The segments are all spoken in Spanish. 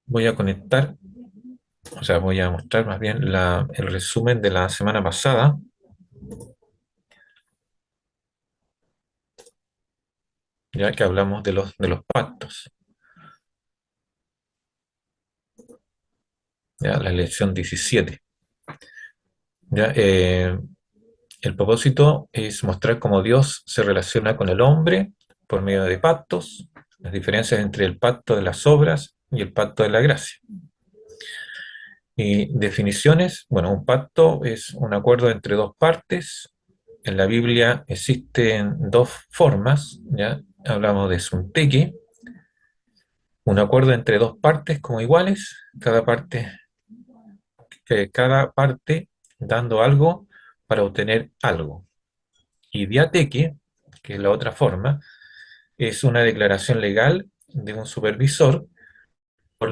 voy a conectar, o sea, voy a mostrar más bien el resumen de la semana pasada, ya que hablamos de los pactos, ya la lección 17. Ya, el propósito es mostrar cómo Dios se relaciona con el hombre por medio de pactos, las diferencias entre el pacto de las obras y el pacto de la gracia. Y definiciones, bueno, un pacto es un acuerdo entre dos partes. En la Biblia existen dos formas, ¿ya? Hablamos de sunteque, un acuerdo entre dos partes como iguales, cada parte dando algo para obtener algo. Y diateque, que es la otra forma, es una declaración legal de un supervisor por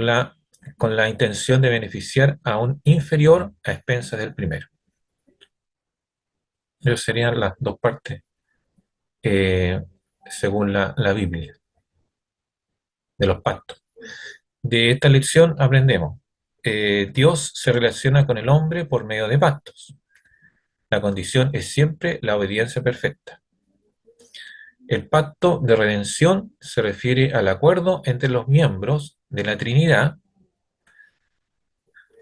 con la intención de beneficiar a un inferior a expensas del primero. Esas serían las dos partes, eh, según la Biblia, de los pactos. De esta lección aprendemos, Dios se relaciona con el hombre por medio de pactos. La condición es siempre la obediencia perfecta. El pacto de redención se refiere al acuerdo entre los miembros de la Trinidad,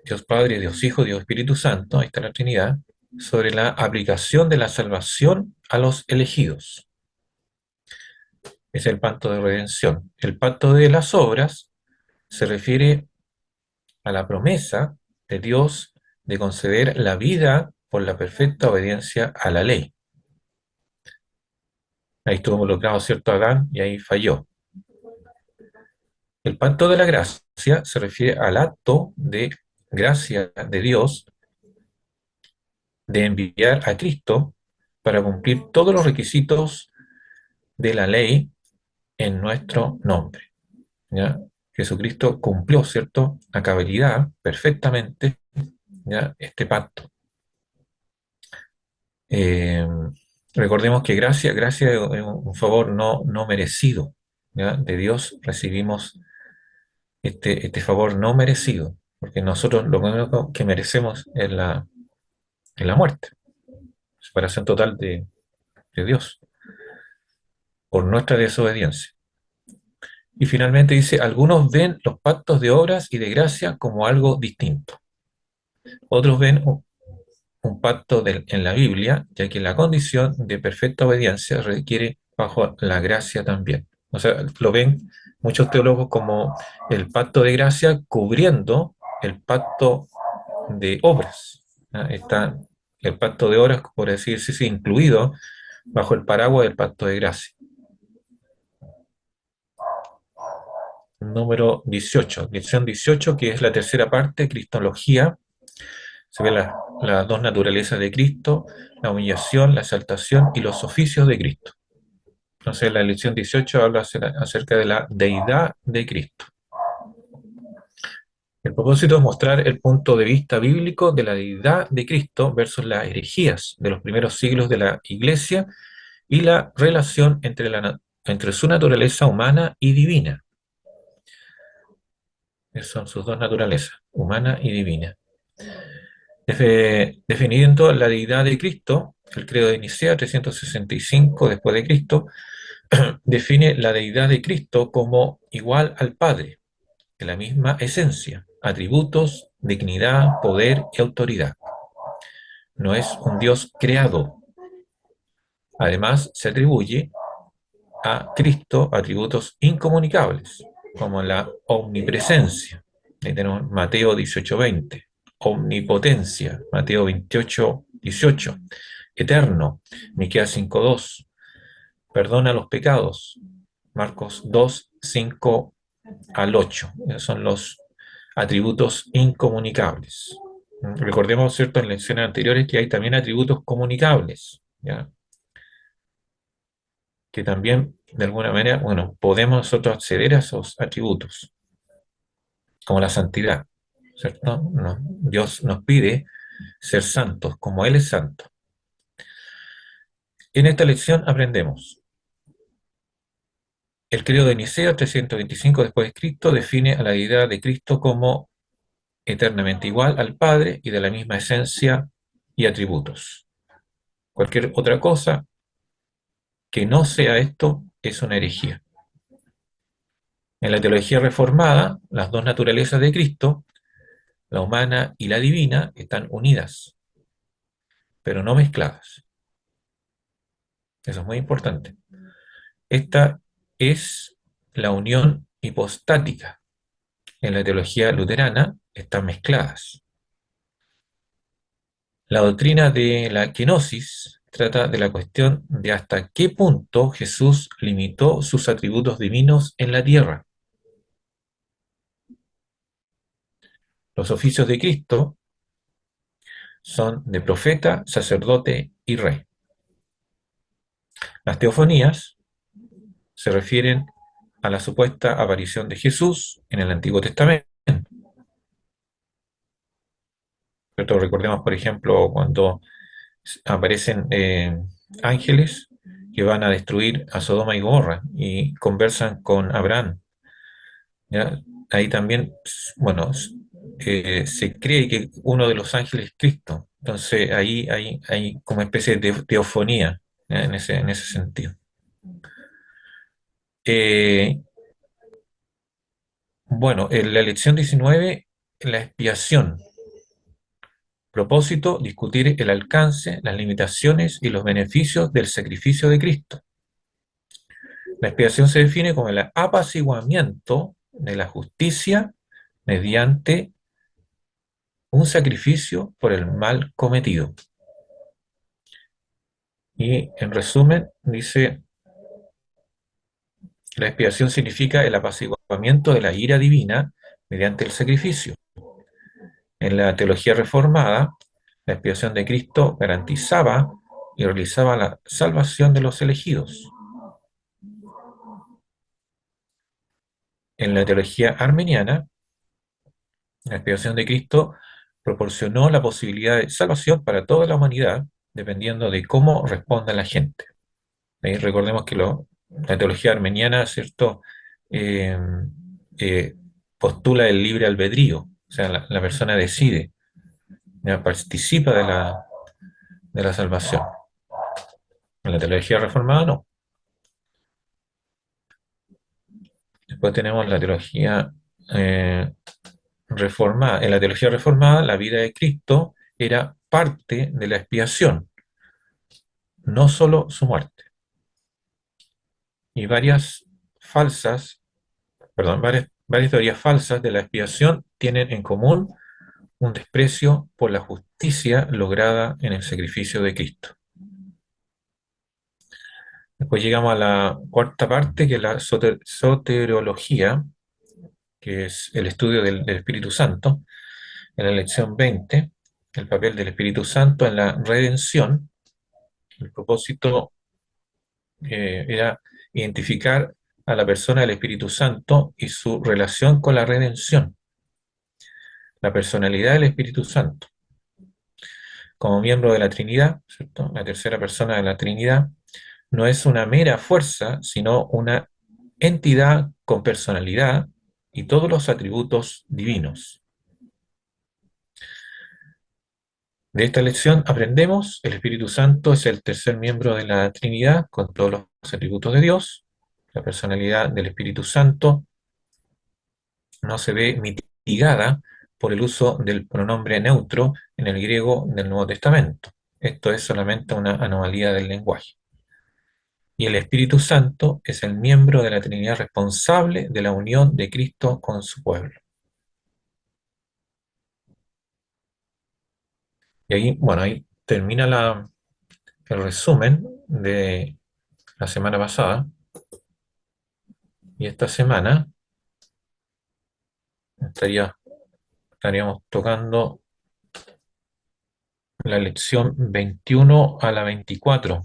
Dios Padre, Dios Hijo, Dios Espíritu Santo, ahí está la Trinidad, sobre la aplicación de la salvación a los elegidos. Es el pacto de redención. El pacto de las obras se refiere a la promesa de Dios de conceder la vida por la perfecta obediencia a la ley. Ahí estuvo involucrado cierto Adán y ahí falló. El pacto de la gracia se refiere al acto de gracia de Dios de enviar a Cristo para cumplir todos los requisitos de la ley en nuestro nombre. ¿Ya? Jesucristo cumplió, ¿cierto?, a cabalidad, perfectamente, ¿ya?, este pacto. Eh, Recordemos que gracia es un favor no merecido, ¿ya? De Dios recibimos este favor no merecido, porque nosotros lo único que merecemos es la muerte, separación total de Dios, por nuestra desobediencia. Y finalmente dice, algunos ven los pactos de obras y de gracia como algo distinto. Otros ven un pacto en la Biblia, ya que la condición de perfecta obediencia requiere bajo la gracia también. O sea, lo ven muchos teólogos como el pacto de gracia cubriendo el pacto de obras. Está el pacto de obras, por así decirse, incluido bajo el paraguas del pacto de gracia. Número 18, lección 18, que es la tercera parte, Cristología. Se ve las dos naturalezas de Cristo, la humillación, la exaltación y los oficios de Cristo. Entonces, la lección 18 habla acerca de la deidad de Cristo. El propósito es mostrar el punto de vista bíblico de la deidad de Cristo versus las herejías de los primeros siglos de la Iglesia y la relación entre su naturaleza humana y divina. Esas son sus dos naturalezas, humana y divina. Definiendo la deidad de Cristo, el credo de Nicea 365 después de Cristo define la deidad de Cristo como igual al Padre, de la misma esencia, atributos, dignidad, poder y autoridad. No es un Dios creado. Además, se atribuye a Cristo atributos incomunicables, como la omnipresencia. Ahí tenemos Mateo 18:20. Omnipotencia, Mateo 28:18. Eterno, Miqueas 5:2. Perdona los pecados, Marcos 2:5 al 8. Esos son los atributos incomunicables. Recordemos, ¿cierto?, en lecciones anteriores que hay también atributos comunicables, ¿ya?, que también, de alguna manera, bueno, podemos nosotros acceder a esos atributos, como la santidad, ¿cierto? Dios nos pide ser santos, como Él es santo. En esta lección aprendemos El credo de Nicea 325 después de Cristo define a la deidad de Cristo como eternamente igual al Padre y de la misma esencia y atributos. Cualquier otra cosa que no sea esto es una herejía. En la teología reformada, las dos naturalezas de Cristo, la humana y la divina, están unidas, pero no mezcladas. Eso es muy importante. Esta es la unión hipostática. En la teología luterana están mezcladas. La doctrina de la kenosis trata de la cuestión de hasta qué punto Jesús limitó sus atributos divinos en la tierra. Los oficios de Cristo son de profeta, sacerdote y rey. Las teofanías se refieren a la supuesta aparición de Jesús en el Antiguo Testamento. ¿Cierto? Recordemos, por ejemplo, cuando aparecen ángeles que van a destruir a Sodoma y Gomorra y conversan con Abraham. ¿Ya? Ahí también, bueno, se cree que uno de los ángeles es Cristo. Entonces ahí hay como especie de teofonía, ¿ya? En ese sentido. Eh, bueno, en la lección 19, la expiación. Propósito, discutir el alcance, las limitaciones y los beneficios del sacrificio de Cristo. La expiación se define como el apaciguamiento de la justicia mediante un sacrificio por el mal cometido. Y en resumen, dice, la expiación significa el apaciguamiento de la ira divina mediante el sacrificio. En la teología reformada, la expiación de Cristo garantizaba y realizaba la salvación de los elegidos. En la teología armeniana, la expiación de Cristo proporcionó la posibilidad de salvación para toda la humanidad, dependiendo de cómo responda la gente. Recordemos que la teología armeniana, ¿cierto? Eh, eh, Postula el libre albedrío, o sea, la persona decide, ¿ya? Participa de la salvación. En la teología reformada no. Después tenemos la teología eh, reformada. En la teología reformada, la vida de Cristo era parte de la expiación, no solo su muerte. Y varias teorías falsas de la expiación tienen en común un desprecio por la justicia lograda en el sacrificio de Cristo. Después llegamos a la cuarta parte, que es la soteriología, que es el estudio del Espíritu Santo. En la lección 20, el papel del Espíritu Santo en la redención. El propósito era identificar a la persona del Espíritu Santo y su relación con la redención, la personalidad del Espíritu Santo. Como miembro de la Trinidad, ¿cierto? La tercera persona de la Trinidad no es una mera fuerza, sino una entidad con personalidad y todos los atributos divinos. De esta lección aprendemos, el Espíritu Santo es el tercer miembro de la Trinidad con todos los atributos de Dios. La personalidad del Espíritu Santo no se ve mitigada por el uso del pronombre neutro en el griego del Nuevo Testamento. Esto es solamente una anomalía del lenguaje. Y el Espíritu Santo es el miembro de la Trinidad responsable de la unión de Cristo con su pueblo. Y ahí, bueno, ahí termina el resumen de la semana pasada. Y esta semana estaríamos tocando la lección 21 a la 24.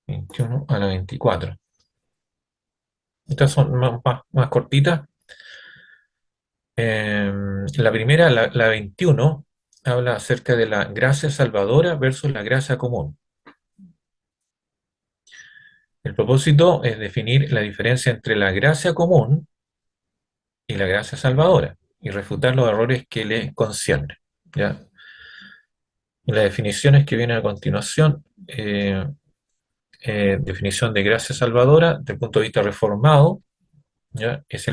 21 a la 24. Estas son más cortitas. La primera, la 21, habla acerca de la gracia salvadora versus la gracia común. El propósito es definir la diferencia entre la gracia común y la gracia salvadora y refutar los errores que le conciernen. ¿Ya? Y las definiciones que vienen a continuación, definición de gracia salvadora, desde el punto de vista reformado, ¿ya? Es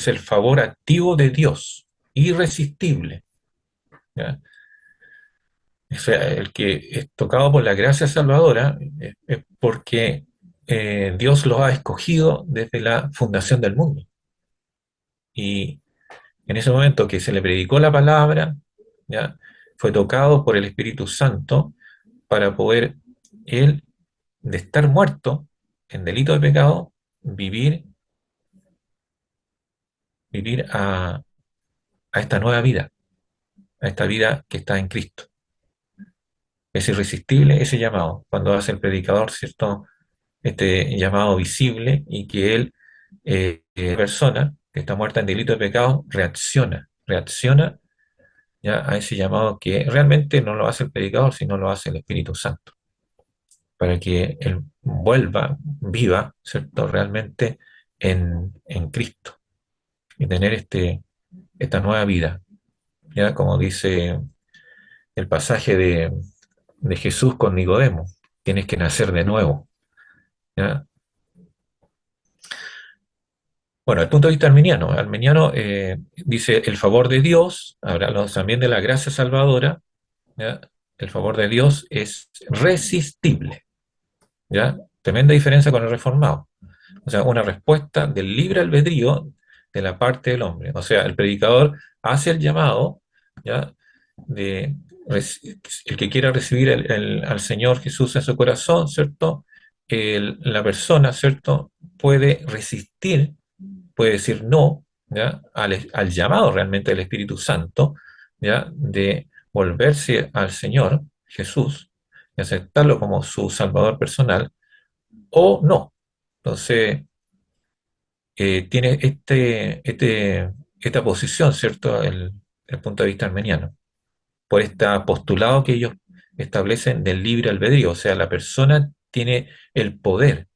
el favor activo de Dios, irresistible. ¿Ya? O sea, el que es tocado por la gracia salvadora es porque Dios los ha escogido desde la fundación del mundo. Y en ese momento que se le predicó la palabra, ¿ya? Fue tocado por el Espíritu Santo para poder él, de estar muerto en delito de pecado, vivir, vivir a esta nueva vida, a esta vida que está en Cristo. Es irresistible ese llamado, cuando hace el predicador, ¿cierto? Este llamado visible y que él, persona que está muerta en delito de pecado, reacciona ya a ese llamado que realmente no lo hace el predicador, sino lo hace el Espíritu Santo, para que él vuelva, viva, ¿cierto? Realmente en Cristo y tener esta nueva vida, ya como dice el pasaje de Jesús con Nicodemo, tienes que nacer de nuevo, ¿ya? Bueno, el punto de vista arminiano, dice el favor de Dios, hablamos también de la gracia salvadora, ¿ya? El favor de Dios es resistible, ¿ya? Tremenda diferencia con el reformado. O sea, una respuesta del libre albedrío de la parte del hombre. O sea, el predicador hace el llamado, ¿ya? De el que quiera recibir al Señor Jesús en su corazón, ¿cierto? La persona, ¿cierto? Puede resistir, puede decir no, ¿ya? Al llamado realmente del Espíritu Santo, ¿ya? De volverse al Señor Jesús y aceptarlo como su Salvador personal o no. Entonces, tiene esta posición, ¿cierto? El punto de vista armeniano, por este postulado que ellos establecen del libre albedrío, o sea, la persona tiene el poder,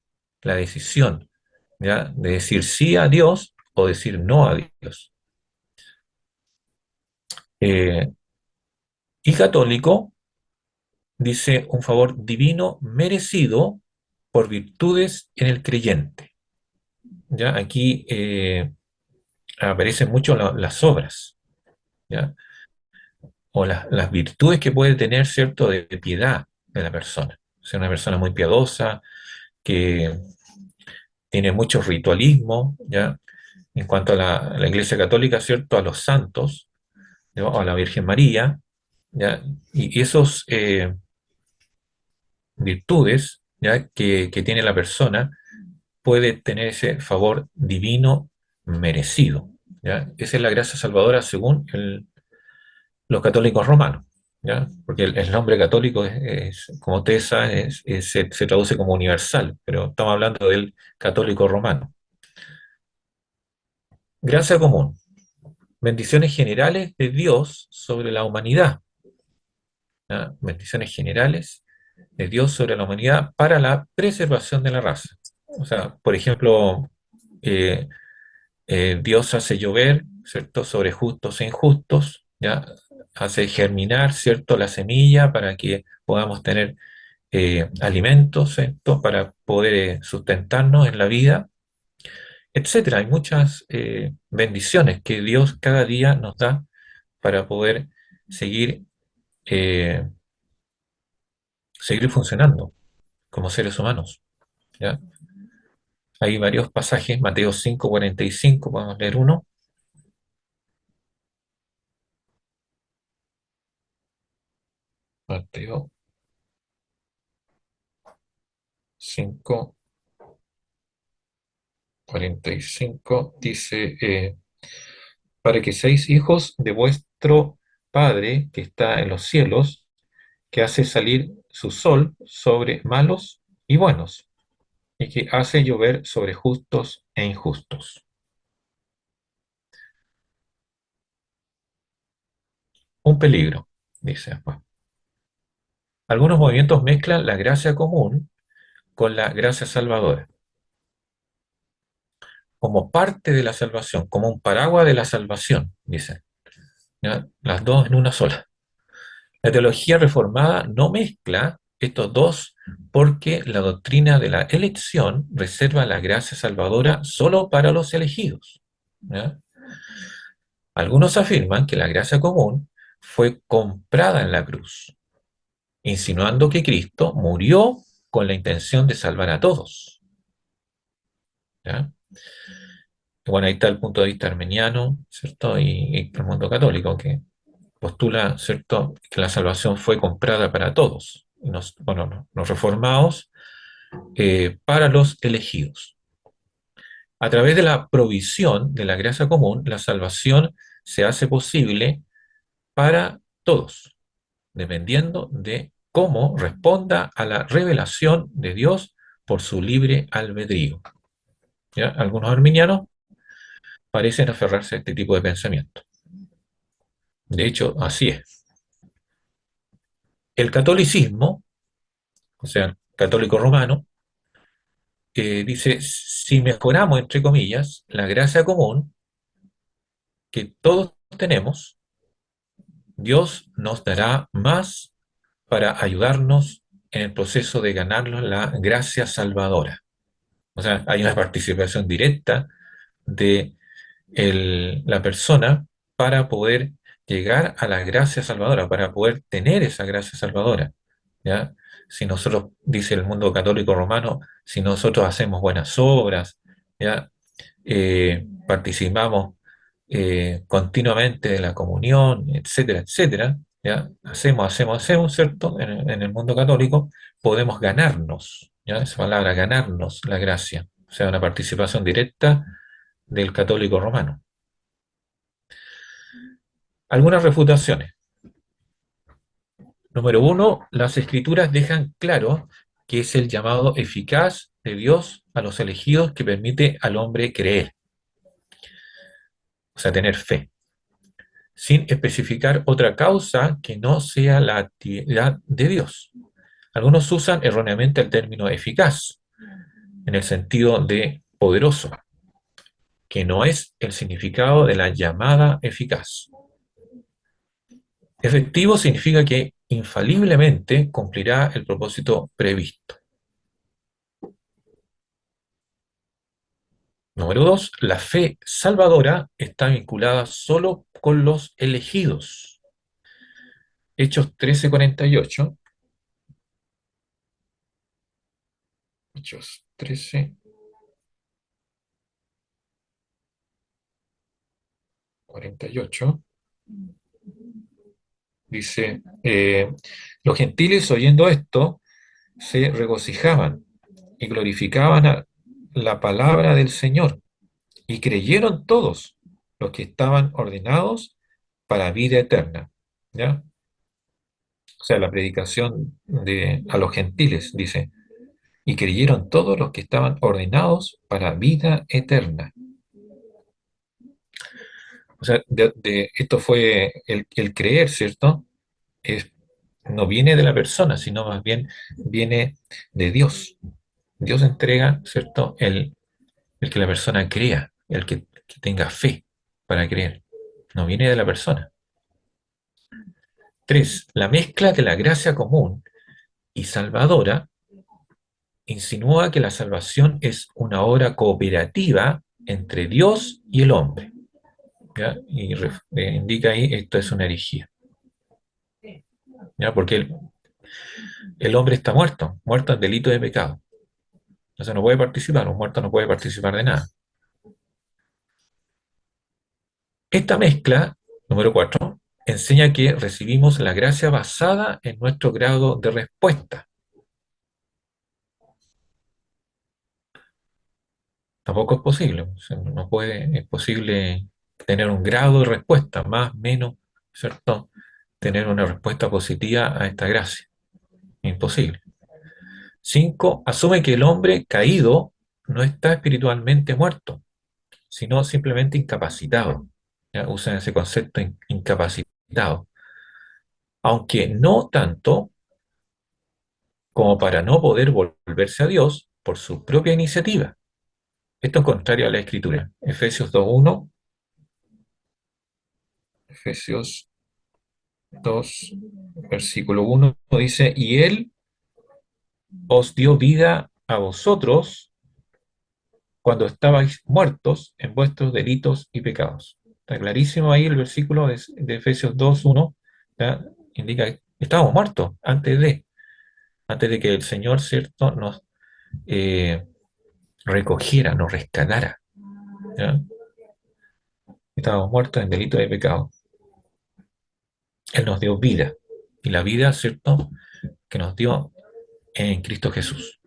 la decisión, ¿ya? De decir sí a Dios o decir no a Dios. Eh, y católico dice un favor divino merecido por virtudes en el creyente. ¿Ya? Aquí aparecen mucho las obras, ¿ya? O las virtudes que puede tener, ¿cierto?, de piedad de la persona. O sea, una persona muy piadosa, que tiene mucho ritualismo, ¿ya? En cuanto a la Iglesia Católica, ¿cierto?, a los santos, ¿no? A la Virgen María, ¿ya? Y esos virtudes, ¿ya? Que tiene la persona puede tener ese favor divino merecido, ¿ya? Esa es la gracia salvadora según los católicos romanos, ¿ya? Porque el nombre católico como ustedes saben, se traduce como universal, pero estamos hablando del católico romano. Gracia común, bendiciones generales de Dios sobre la humanidad, ¿ya? Bendiciones generales de Dios sobre la humanidad para la preservación de la raza. O sea, por ejemplo, eh, Dios hace llover, ¿cierto?, sobre justos e injustos, ¿ya? Hace germinar, ¿cierto?, la semilla para que podamos tener alimentos, ¿cierto?, para poder sustentarnos en la vida, etcétera. Hay muchas bendiciones que Dios cada día nos da para poder seguir, eh, seguir funcionando como seres humanos, ¿ya? Hay varios pasajes, Mateo 5:45, podemos leer uno. Mateo 5:45 dice, para que seáis hijos de vuestro Padre que está en los cielos, que hace salir su sol sobre malos y buenos, y que hace llover sobre justos e injustos. Un peligro, dice después. Algunos movimientos mezclan la gracia común con la gracia salvadora, como parte de la salvación, como un paraguas de la salvación, dicen. ¿Ya? Las dos en una sola. La teología reformada no mezcla estos dos porque la doctrina de la elección reserva la gracia salvadora solo para los elegidos. ¿Ya? Algunos afirman que la gracia común fue comprada en la cruz, insinuando que Cristo murió con la intención de salvar a todos. ¿Ya? Bueno, ahí está el punto de vista armeniano, ¿cierto? Y el mundo católico, que postula, ¿cierto?, que la salvación fue comprada para todos. Y bueno, los reformados para los elegidos. A través de la provisión de la gracia común, la salvación se hace posible para todos, dependiendo de cómo responda a la revelación de Dios por su libre albedrío. ¿Ya? Algunos arminianos parecen aferrarse a este tipo de pensamiento. De hecho, así es. El catolicismo, o sea, el católico romano, dice, si mejoramos, entre comillas, la gracia común que todos tenemos, Dios nos dará más para ayudarnos en el proceso de ganarnos la gracia salvadora. O sea, hay una participación directa de la persona para poder llegar a la gracia salvadora, para poder tener esa gracia salvadora. ¿Ya? Si nosotros, dice el mundo católico romano, si nosotros hacemos buenas obras, ¿ya? Participamos continuamente de la comunión, etcétera, etcétera, ¿ya? Hacemos, ¿cierto? En el mundo católico podemos ganarnos, ¿ya? Esa palabra, ganarnos la gracia, o sea, una participación directa del católico romano. Algunas refutaciones. Número uno, las escrituras dejan claro que es el llamado eficaz de Dios a los elegidos que permite al hombre creer, o sea, tener fe, sin especificar otra causa que no sea la actividad de Dios. Algunos usan erróneamente el término eficaz, en el sentido de poderoso, que no es el significado de la llamada eficaz. Efectivo significa que infaliblemente cumplirá el propósito previsto. Número dos, la fe salvadora está vinculada solo con los elegidos. Hechos 13:48. Hechos 13:48. Dice, los gentiles oyendo esto se regocijaban y glorificaban a la palabra del Señor y creyeron todos los que estaban ordenados para vida eterna. ¿Ya? O sea, la predicación a los gentiles, dice, y creyeron todos los que estaban ordenados para vida eterna. O sea, esto fue el creer, ¿cierto? Es, no viene de la persona, sino más bien viene de Dios. Dios entrega, ¿cierto? El que la persona crea, que tenga fe para creer. No viene de la persona. Tres, la mezcla de la gracia común y salvadora insinúa que la salvación es una obra cooperativa entre Dios y el hombre. ¿Ya? Y indica ahí esto es una herejía. ¿Ya? Porque el hombre está muerto, muerto en delito de pecado. Entonces no puede participar, un muerto no puede participar de nada. Esta mezcla, número 4, enseña que recibimos la gracia basada en nuestro grado de respuesta. Tampoco es posible, o sea, no puede, es posible tener un grado de respuesta, más, menos, ¿cierto? Tener una respuesta positiva a esta gracia. Imposible. 5, asume que el hombre caído no está espiritualmente muerto, sino simplemente incapacitado. ¿Ya? Usan ese concepto incapacitado. Aunque no tanto como para no poder volverse a Dios por su propia iniciativa. Esto es contrario a la Escritura. Efesios 2.1, Efesios 2, versículo 1 dice, y Él os dio vida a vosotros cuando estabais muertos en vuestros delitos y pecados. Está clarísimo ahí el versículo de Efesios 2.1, indica que estábamos muertos antes de que el Señor, ¿cierto?, nos eh, recogiera, nos rescatara. ¿Ya? Estábamos muertos en delitos y pecados. Él nos dio vida, y la vida, ¿cierto?, que nos dio en Cristo Jesús.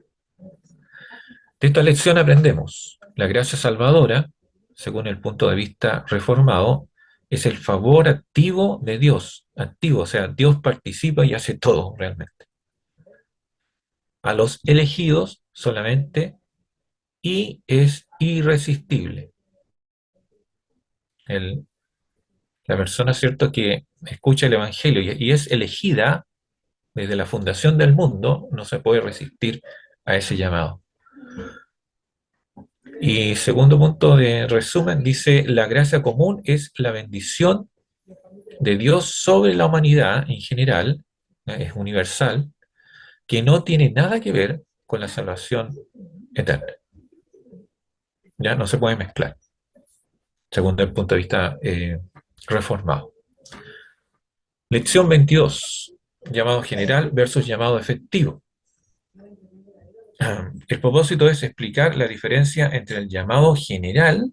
De esta lección aprendemos, la gracia salvadora, según el punto de vista reformado, es el favor activo de Dios, activo, o sea, Dios participa y hace todo realmente. A los elegidos solamente, y es irresistible. El, la persona, ¿cierto?, que escucha el Evangelio y es elegida desde la fundación del mundo, no se puede resistir a ese llamado. Y segundo punto de resumen, dice, la gracia común es la bendición de Dios sobre la humanidad en general, es universal, que no tiene nada que ver con la salvación eterna. Ya no se puede mezclar, según el punto de vista reformado. Lección 22, llamado general versus llamado efectivo. El propósito es explicar la diferencia entre el llamado general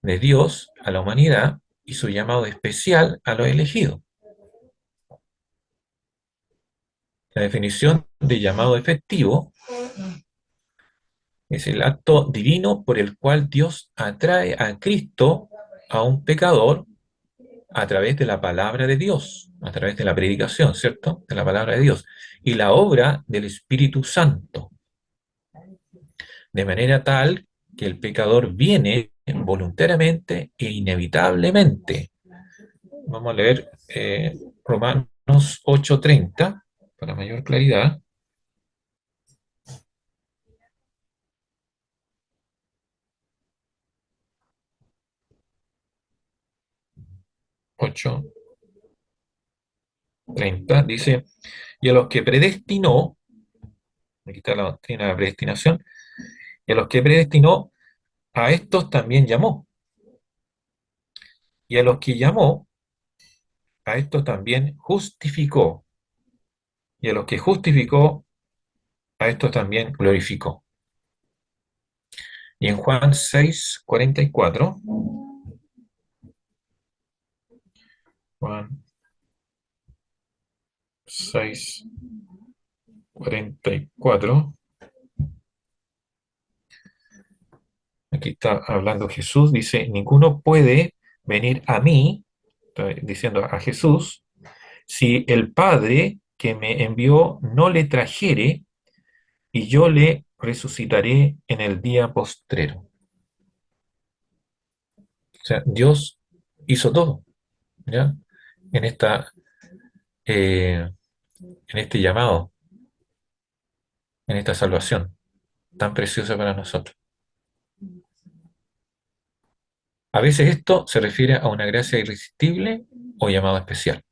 de Dios a la humanidad y su llamado especial a los elegidos. La definición de llamado efectivo es el acto divino por el cual Dios atrae a Cristo a un pecador a través de la palabra de Dios, a través de la predicación, ¿cierto? De la palabra de Dios. Y la obra del Espíritu Santo. De manera tal que el pecador viene voluntariamente e inevitablemente. Vamos a leer Romanos 8:30 para mayor claridad. 8:30 dice, y a los que predestinó, aquí está la doctrina de la predestinación, y a los que predestinó, a estos también llamó. Y a los que llamó, a estos también justificó. Y a los que justificó, a estos también glorificó. Y en Juan 6:44, Juan 6:44, aquí está hablando Jesús, dice, ninguno puede venir a mí, está diciendo a Jesús, si el Padre que me envió no le trajere, y yo le resucitaré en el día postrero. O sea, Dios hizo todo, ¿ya? En esta, en este llamado, en esta salvación tan preciosa para nosotros. A veces esto se refiere a una gracia irresistible o llamado especial.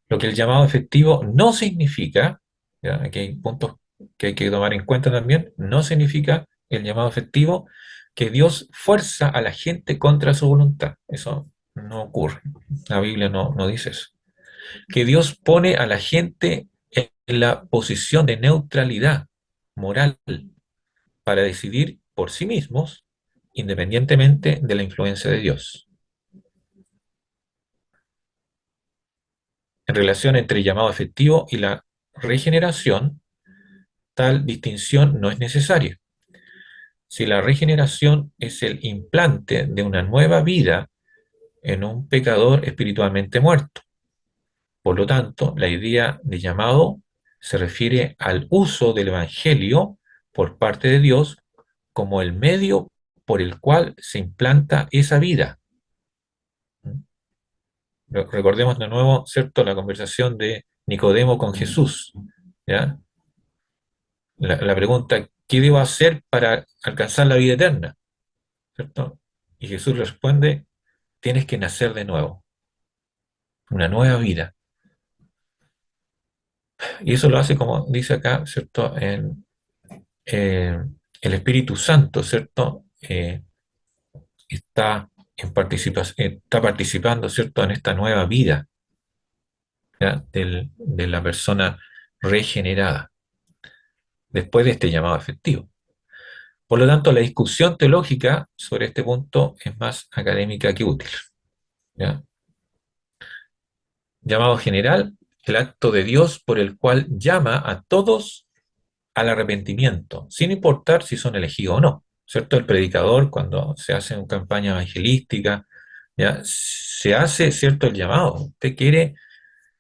Lo que el llamado efectivo no significa, ¿ya? Aquí hay puntos que hay que tomar en cuenta también, no significa el llamado efectivo que Dios fuerza a la gente contra su voluntad. Eso no ocurre. La Biblia no dice eso. Que Dios pone a la gente en la posición de neutralidad moral para decidir por sí mismos, independientemente de la influencia de Dios. En relación entre el llamado efectivo y la regeneración, tal distinción no es necesaria. Si la regeneración es el implante de una nueva vida en un pecador espiritualmente muerto, por lo tanto, la idea de llamado se refiere al uso del Evangelio por parte de Dios como el medio por el cual se implanta esa vida. Recordemos de nuevo, ¿cierto?, la conversación de Nicodemo con Jesús. ¿ya? La pregunta, ¿qué debo hacer para alcanzar la vida eterna? ¿Cierto? Y Jesús responde, tienes que nacer de nuevo, una nueva vida. Y eso lo hace, como dice acá, ¿cierto? Eh, el Espíritu Santo, ¿cierto? Está, está participando, ¿cierto? En esta nueva vida, ¿ya? De la persona regenerada, después de este llamado efectivo. Por lo tanto, la discusión teológica sobre este punto es más académica que útil, ¿ya? Llamado general, el acto de Dios por el cual llama a todos al arrepentimiento, sin importar si son elegidos o no. ¿Cierto? El predicador, cuando se hace una campaña evangelística, ya se hace, ¿cierto?, el llamado. Usted quiere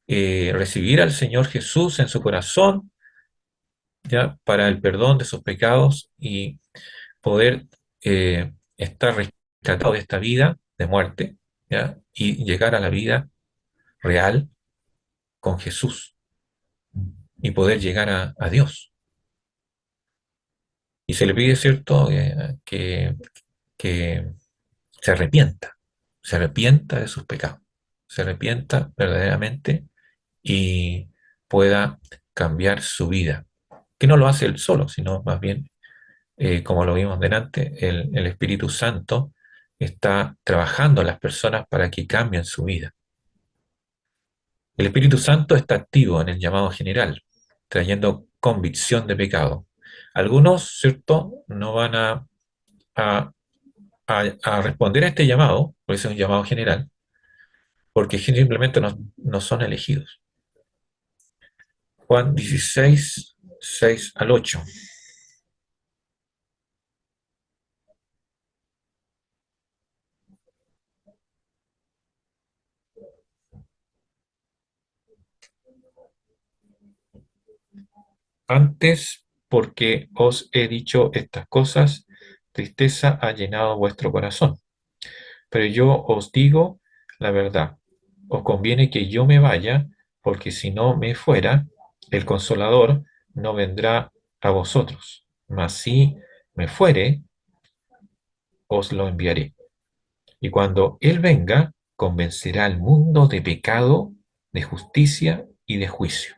recibir al Señor Jesús en su corazón, ya, para el perdón de sus pecados y poder estar rescatado de esta vida de muerte, ya, y llegar a la vida real con Jesús y poder llegar a Dios. Y se le pide, ¿cierto?, que se arrepienta de sus pecados, se arrepienta verdaderamente y pueda cambiar su vida. Que no lo hace él solo, sino más bien, como lo vimos delante, el Espíritu Santo está trabajando en las personas para que cambien su vida. El Espíritu Santo está activo en el llamado general, trayendo convicción de pecado. Algunos, ¿cierto?, no van a, a responder a este llamado, por eso es un llamado general, porque simplemente no son elegidos. Juan 16, 6 al 8. Antes, porque os he dicho estas cosas, tristeza ha llenado vuestro corazón. Pero yo os digo la verdad. Os conviene que yo me vaya, porque si no me fuera, el Consolador no vendrá a vosotros. Mas si me fuere, os lo enviaré. Y cuando Él venga, convencerá al mundo de pecado, de justicia y de juicio.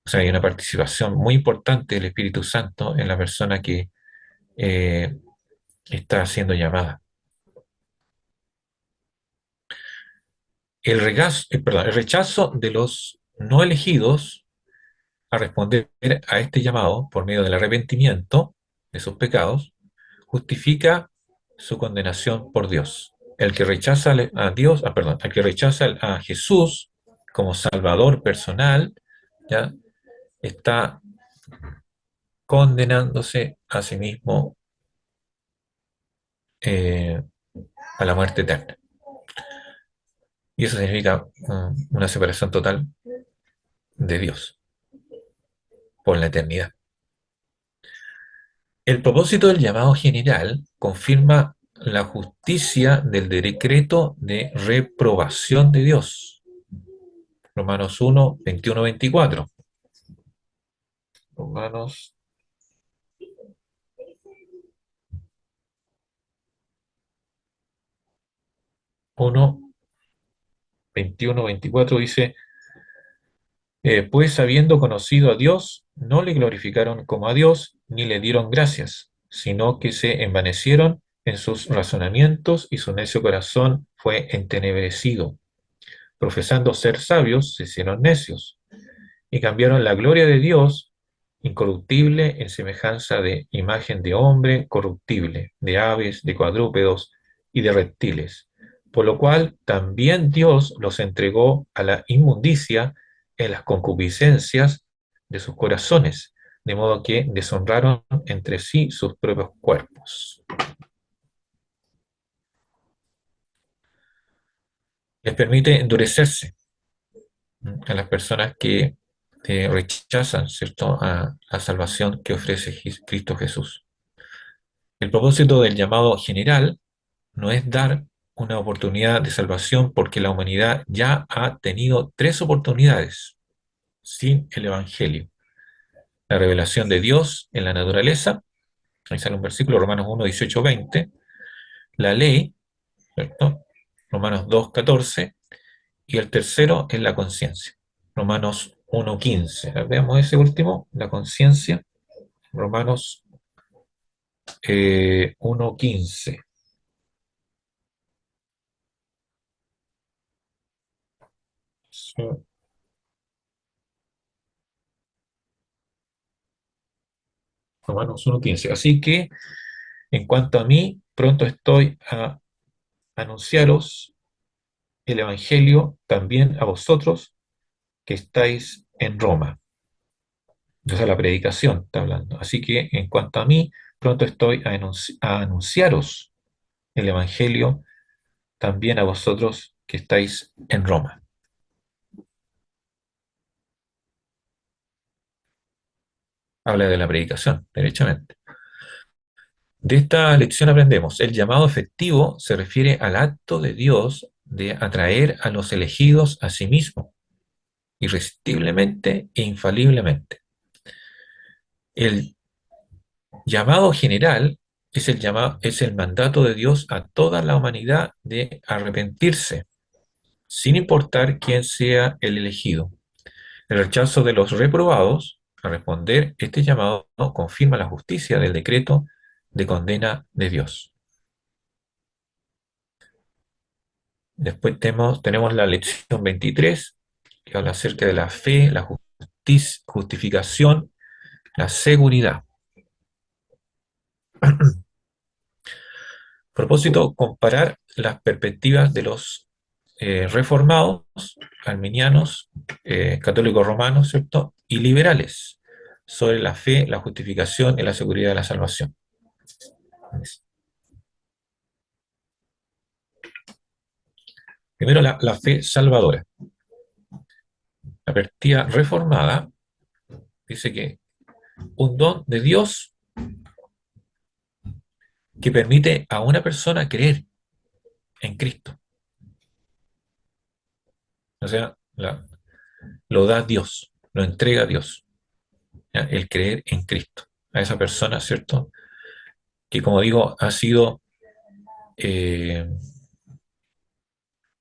O sea, hay una participación muy importante del Espíritu Santo en la persona que eh, está siendo llamada. El rechazo de los no elegidos a responder a este llamado por medio del arrepentimiento de sus pecados justifica su condenación por Dios. El que rechaza a Dios, perdón, el que rechaza a Jesús como Salvador personal, ya está condenándose a sí mismo eh, a la muerte eterna. Y eso significa una separación total de Dios por la eternidad. El propósito del llamado general confirma la justicia del decreto de reprobación de Dios. Romanos 1, 21, 24. Romanos 1, 21, 24 dice, pues habiendo conocido a Dios, no le glorificaron como a Dios, ni le dieron gracias, sino que se envanecieron en sus razonamientos y su necio corazón fue entenebrecido. Profesando ser sabios, se hicieron necios y cambiaron la gloria de Dios, incorruptible, en semejanza de imagen de hombre corruptible, de aves, de cuadrúpedos y de reptiles, por lo cual también Dios los entregó a la inmundicia en las concupiscencias de sus corazones, de modo que deshonraron entre sí sus propios cuerpos. Les permite endurecerse a las personas que rechazan, ¿cierto?, a la salvación que ofrece Cristo Jesús. El propósito del llamado general no es dar una oportunidad de salvación porque la humanidad ya ha tenido tres oportunidades sin el Evangelio. La revelación de Dios en la naturaleza, ahí sale un versículo, Romanos 1, 18, 20, la ley, ¿cierto? Romanos 2, 14, y el tercero es la conciencia, Romanos 1, 15. Veamos ese último, la conciencia, Romanos 1, 15. Romanos 1, 15. Así que, en cuanto a mí, pronto estoy a anunciaros el Evangelio también a vosotros que estáis en Roma. O sea, la predicación está hablando. Así que en cuanto a mí, pronto estoy a anunciaros el Evangelio también a vosotros que estáis en Roma. Habla de la predicación, derechamente. De esta lección aprendemos, el llamado efectivo se refiere al acto de Dios de atraer a los elegidos a sí mismo, irresistiblemente e infaliblemente. El llamado general es el mandato de Dios a toda la humanidad de arrepentirse, sin importar quién sea el elegido. El rechazo de los reprobados a responder este llamado confirma la justicia del decreto de condena de Dios. Después tenemos la lección 23, que habla acerca de la fe, la justificación, la seguridad. Propósito, comparar las perspectivas de los reformados, arminianos, católicos romanos, ¿cierto? Y liberales sobre la fe, la justificación y la seguridad de la salvación. Primero, la fe salvadora. La perspectiva reformada dice que un don de Dios que permite a una persona creer en Cristo. O sea, lo da Dios, lo entrega a Dios, ¿ya? El creer en Cristo. A esa persona, ¿cierto? Que como digo, ha sido eh,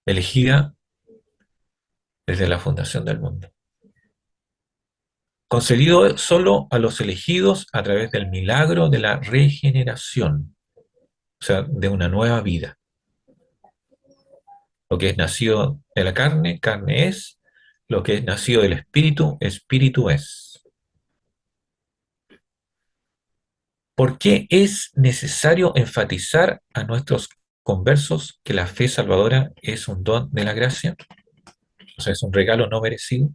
elegida desde la fundación del mundo. Concedido solo a los elegidos a través del milagro de la regeneración, o sea, de una nueva vida. Lo que es nacido de la carne, carne es; lo que es nacido del espíritu, espíritu es. ¿Por qué es necesario enfatizar a nuestros conversos que la fe salvadora es un don de la gracia? O sea, es un regalo no merecido.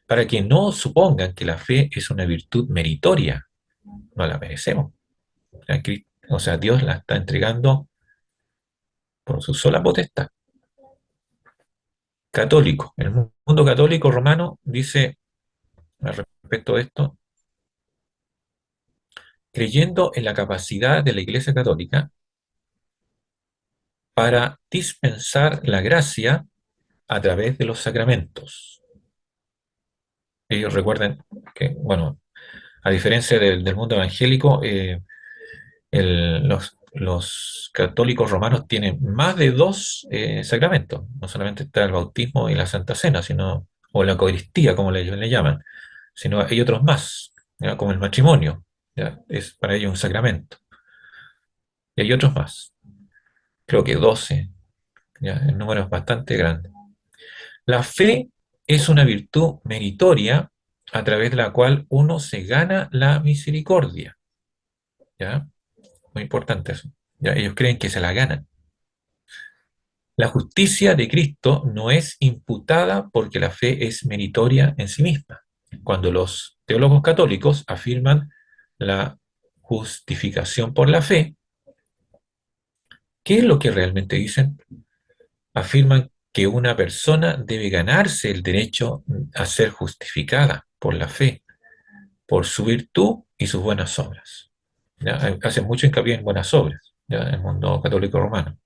Para que no supongan que la fe es una virtud meritoria, no la merecemos. O sea, Dios la está entregando por su sola potestad. Católico. El mundo católico romano dice al respecto de esto, creyendo en la capacidad de la Iglesia Católica para dispensar la gracia a través de los sacramentos. Ellos recuerden que, bueno, a diferencia del mundo evangélico, los católicos romanos tienen más de dos sacramentos. No solamente está el bautismo y la Santa Cena, o la Eucaristía, como ellos le llaman, sino hay otros más, ¿ya? Como el matrimonio, ¿ya? Es para ellos un sacramento. Y hay otros más, creo que 12, ¿ya? El número es bastante grande. La fe es una virtud meritoria a través de la cual uno se gana la misericordia, ¿ya? Muy importante eso. ¿Ya? Ellos creen que se la ganan. La justicia de Cristo no es imputada porque la fe es meritoria en sí misma. Cuando los teólogos católicos afirman la justificación por la fe, ¿qué es lo que realmente dicen? Afirman que una persona debe ganarse el derecho a ser justificada por la fe, por su virtud y sus buenas obras. ¿Ya? Hacen mucho hincapié en buenas obras. ¿ya? El mundo católico romano,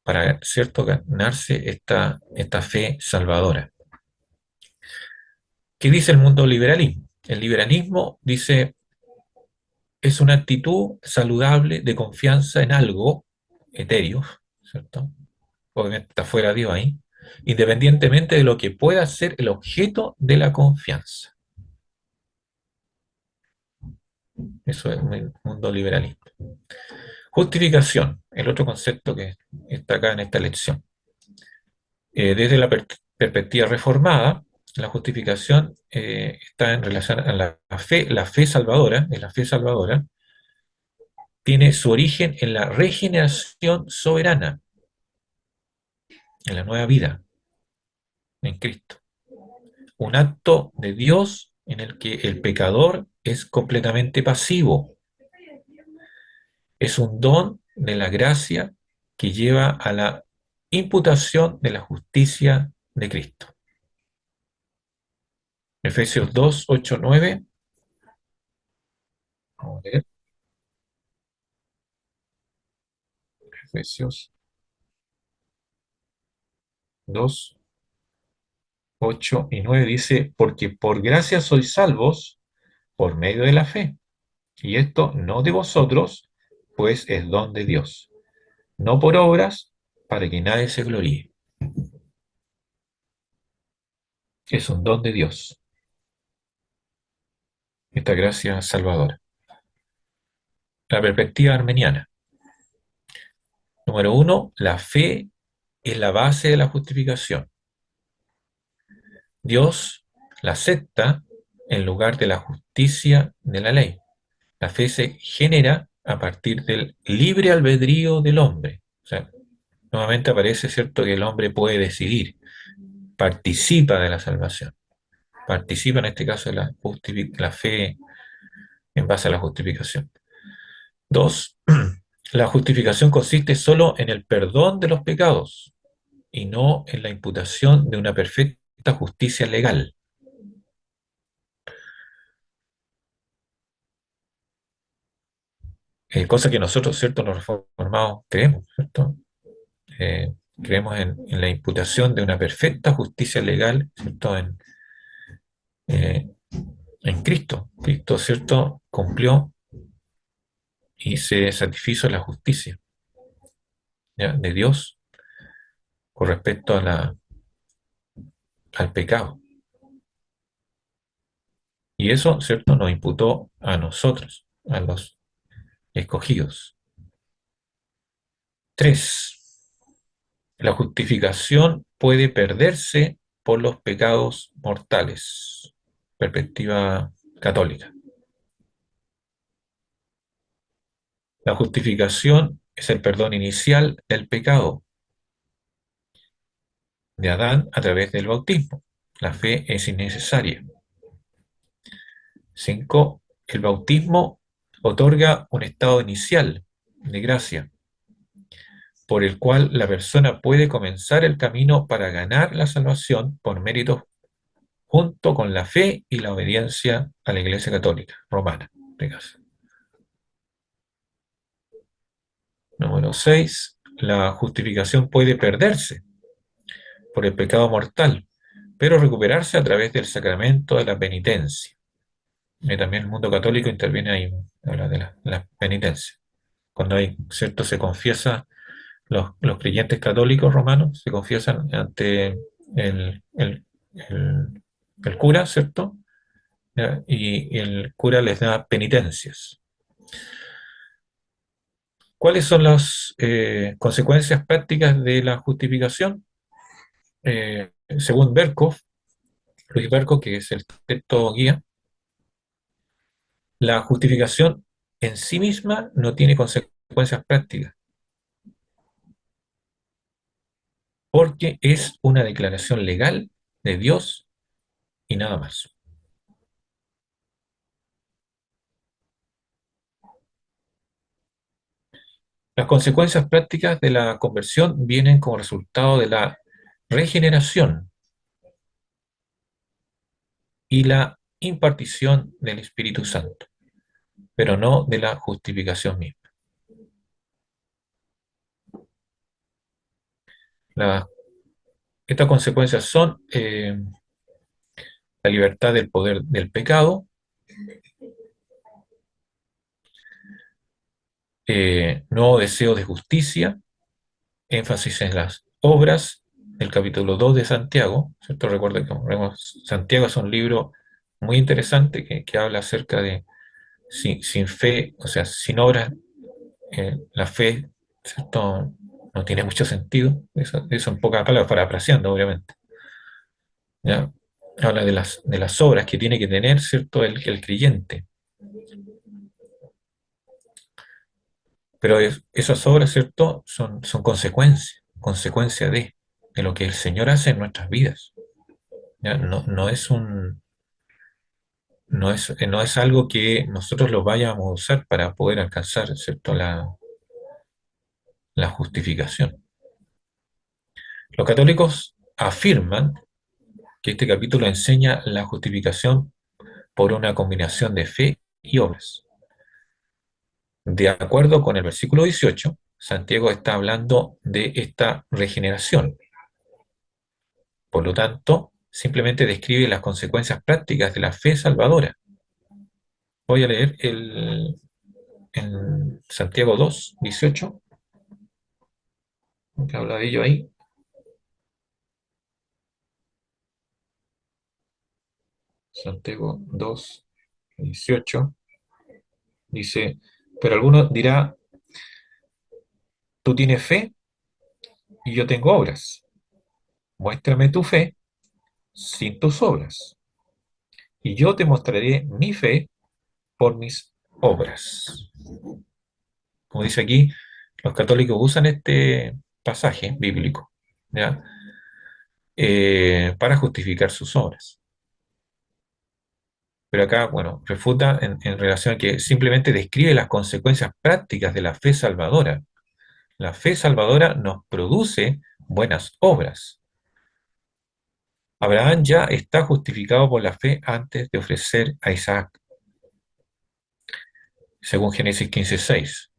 para, ¿cierto?, ganarse esta fe salvadora. ¿Qué dice el mundo liberalismo? El liberalismo dice, es una actitud saludable de confianza en algo etéreo, ¿cierto? Obviamente está fuera de Dios ahí, independientemente de lo que pueda ser el objeto de la confianza. Eso es el mundo liberalista. Justificación, el otro concepto que está acá en esta lección. Desde la perspectiva reformada, la justificación está en relación a la fe salvadora, la fe salvadora, tiene su origen en la regeneración soberana, en la nueva vida, en Cristo. Un acto de Dios en el que el pecador es completamente pasivo. Es un don de la gracia que lleva a la imputación de la justicia de Cristo. Efesios 2, 8, 9. Vamos a leer. Efesios 2, 8 y 9 dice, porque por gracia sois salvos por medio de la fe. Y esto no de vosotros, pues es don de Dios. No por obras, para que nadie se gloríe. Es un don de Dios, esta gracia salvadora. La perspectiva armeniana. Número uno, la fe es la base de la justificación. Dios la acepta en lugar de la justicia de la ley. La fe se genera a partir del libre albedrío del hombre. O sea, nuevamente aparece, ¿cierto?, que el hombre puede decidir, participa de la salvación, participa en este caso de la fe en base a la justificación. Dos, la justificación consiste solo en el perdón de los pecados y no en la imputación de una perfecta justicia legal. Cosa que nosotros, ¿cierto?, los reformados creemos, ¿cierto? Creemos en la imputación de una perfecta justicia legal, ¿cierto?, eh, en Cristo. Cristo, ¿cierto?, cumplió y se satisfizo la justicia, ¿ya?, de Dios con respecto al pecado. Y eso, ¿cierto?, nos imputó a nosotros, a los escogidos. 3. La justificación puede perderse por los pecados mortales. Perspectiva católica. La justificación es el perdón inicial del pecado de Adán a través del bautismo. La fe es innecesaria. 5. El bautismo otorga un estado inicial de gracia, por el cual la persona puede comenzar el camino para ganar la salvación por méritos junto con la fe y la obediencia a la Iglesia Católica Romana. Número 6. La justificación puede perderse por el pecado mortal, pero recuperarse a través del sacramento de la penitencia. Y también el mundo católico interviene ahí, habla de la penitencia. Cuando hay, ¿cierto?, se confiesa, los creyentes católicos romanos se confiesan ante el, el cura, ¿cierto? ¿Ya? Y el cura les da penitencias. ¿Cuáles son las consecuencias prácticas de la justificación? Según Berkov, Luis Berkov, que es el texto guía, la justificación en sí misma no tiene consecuencias prácticas, porque es una declaración legal de Dios y nada más. Las consecuencias prácticas de la conversión vienen como resultado de la regeneración y la impartición del Espíritu Santo. pero no de la justificación misma. La- Estas consecuencias son la libertad del poder del pecado, nuevo deseo de justicia, énfasis en las obras, el capítulo 2 de Santiago, ¿cierto? Recuerda que Santiago es un libro muy interesante que habla acerca de sin fe, o sea, sin obras, la fe, ¿cierto? No tiene mucho sentido, eso en pocas palabras, parafraseando, obviamente, ¿ya? Habla de las obras que tiene que tener, ¿cierto? El creyente. Pero esas obras, ¿cierto? Son consecuencia de lo que el Señor hace en nuestras vidas. ¿Ya? No es no es algo que nosotros lo vayamos a usar para poder alcanzar, ¿cierto? La justificación. Los católicos afirman que este capítulo enseña la justificación por una combinación de fe y obras. De acuerdo con el versículo 18, Santiago está hablando de esta regeneración. Por lo tanto, simplemente describe las consecuencias prácticas de la fe salvadora. Voy a leer en Santiago 2, 18, que habla de ello ahí. Santiago 2, 18, dice, pero alguno dirá, tú tienes fe y yo tengo obras. Muéstrame tu fe sin tus obras, y yo te mostraré mi fe por mis obras. Como dice aquí, los católicos usan este pasaje bíblico, ¿ya? Para justificar sus obras. Pero acá, bueno, refuta en relación a que simplemente describe las consecuencias prácticas de la fe salvadora. La fe salvadora nos produce buenas obras. Abraham ya está justificado por la fe antes de ofrecer a Isaac, según Génesis 15:6.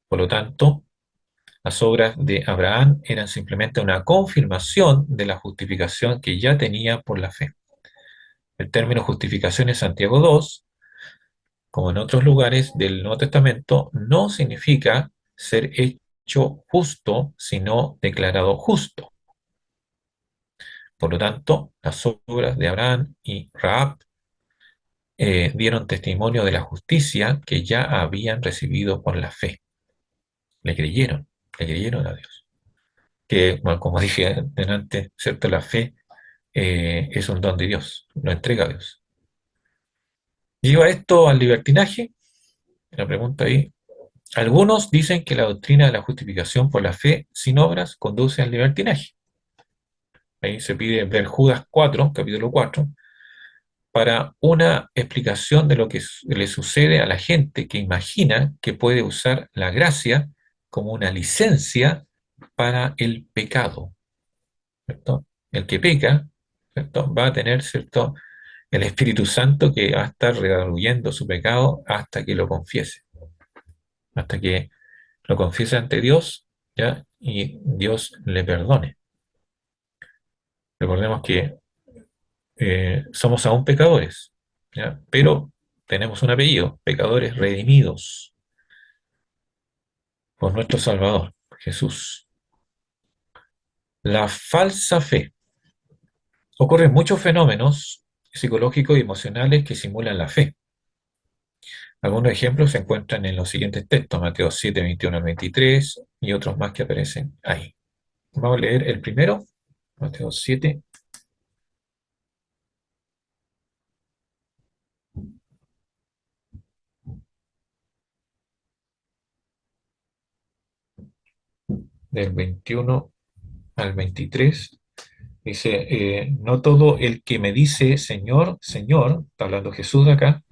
Por lo tanto, las obras de Abraham eran simplemente una confirmación de la justificación que ya tenía por la fe. El término justificación en Santiago 2, como en otros lugares del Nuevo Testamento, no significa ser hecho justo, sino declarado justo. Por lo tanto, las obras de Abraham y Rahab dieron testimonio de la justicia que ya habían recibido por la fe. Le creyeron a Dios. Que, bueno, como dije delante, ¿cierto? La fe es un don de Dios, lo entrega a Dios. ¿Lleva esto al libertinaje? La pregunta ahí. Algunos dicen que la doctrina de la justificación por la fe sin obras conduce al libertinaje. Ahí se pide ver Judas 4, capítulo 4, para una explicación de lo que le sucede a la gente que imagina que puede usar la gracia como una licencia para el pecado, ¿cierto? El que peca, ¿cierto? Va a tener, ¿cierto? El Espíritu Santo que va a estar redarguyendo su pecado hasta que lo confiese, hasta que lo confiese ante Dios, ¿ya? Y Dios le perdone. Recordemos que somos aún pecadores, ¿ya? Pero tenemos un apellido, pecadores redimidos por nuestro Salvador, Jesús. La falsa fe. Ocurren muchos fenómenos psicológicos y emocionales que simulan la fe. Algunos ejemplos se encuentran en los siguientes textos, Mateo 7, 21 al 23, y otros más que aparecen ahí. Vamos a leer el primero, Mateo 7, del 21 al 23. Dice, no todo el que me dice Señor, Señor, está hablando Jesús de acá,